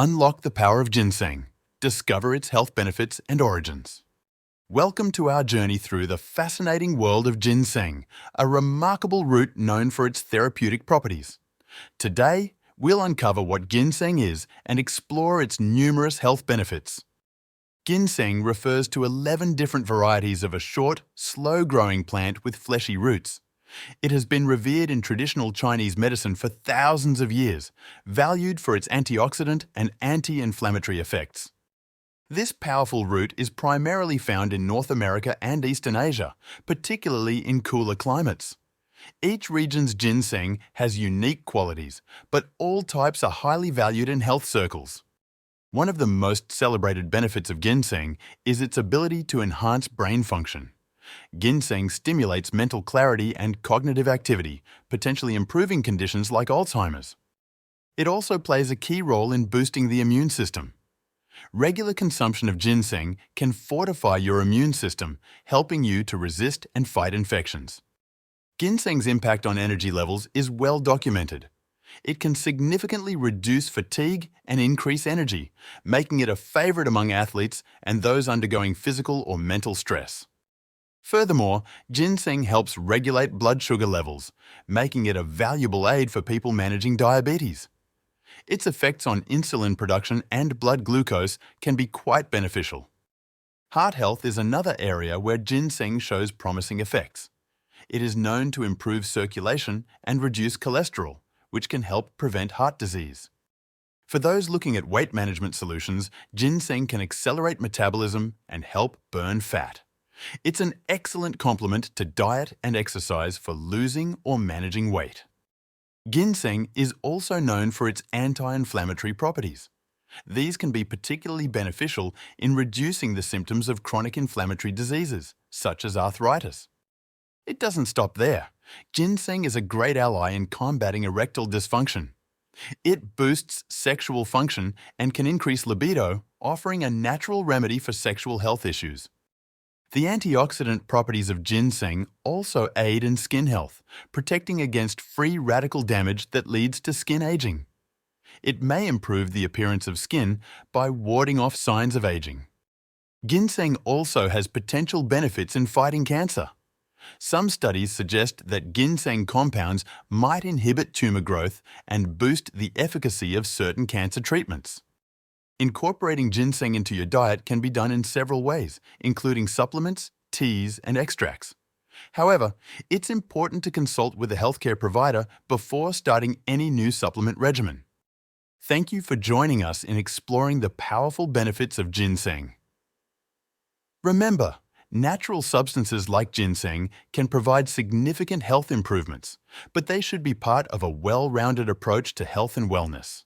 Unlock the power of ginseng. Discover its health benefits and origins. Welcome to our journey through the fascinating world of ginseng, a remarkable root known for its therapeutic properties. Today, we'll uncover what ginseng is and explore its numerous health benefits. Ginseng refers to 11 different varieties of a short, slow-growing plant with fleshy roots. It has been revered in traditional Chinese medicine for thousands of years, valued for its antioxidant and anti-inflammatory effects. This powerful root is primarily found in North America and Eastern Asia, particularly in cooler climates. Each region's ginseng has unique qualities, but all types are highly valued in health circles. One of the most celebrated benefits of ginseng is its ability to enhance brain function. Ginseng stimulates mental clarity and cognitive activity, potentially improving conditions like Alzheimer's. It also plays a key role in boosting the immune system. Regular consumption of ginseng can fortify your immune system, helping you to resist and fight infections. Ginseng's impact on energy levels is well documented. It can significantly reduce fatigue and increase energy, making it a favorite among athletes and those undergoing physical or mental stress. Furthermore, ginseng helps regulate blood sugar levels, making it a valuable aid for people managing diabetes. Its effects on insulin production and blood glucose can be quite beneficial. Heart health is another area where ginseng shows promising effects. It is known to improve circulation and reduce cholesterol, which can help prevent heart disease. For those looking at weight management solutions, ginseng can accelerate metabolism and help burn fat. It's an excellent complement to diet and exercise for losing or managing weight. Ginseng is also known for its anti-inflammatory properties. These can be particularly beneficial in reducing the symptoms of chronic inflammatory diseases, such as arthritis. It doesn't stop there. Ginseng is a great ally in combating erectile dysfunction. It boosts sexual function and can increase libido, offering a natural remedy for sexual health issues. The antioxidant properties of ginseng also aid in skin health, protecting against free radical damage that leads to skin aging. It may improve the appearance of skin by warding off signs of aging. Ginseng also has potential benefits in fighting cancer. Some studies suggest that ginseng compounds might inhibit tumor growth and boost the efficacy of certain cancer treatments. Incorporating ginseng into your diet can be done in several ways, including supplements, teas, and extracts. However, it's important to consult with a healthcare provider before starting any new supplement regimen. Thank you for joining us in exploring the powerful benefits of ginseng. Remember, natural substances like ginseng can provide significant health improvements, but they should be part of a well-rounded approach to health and wellness.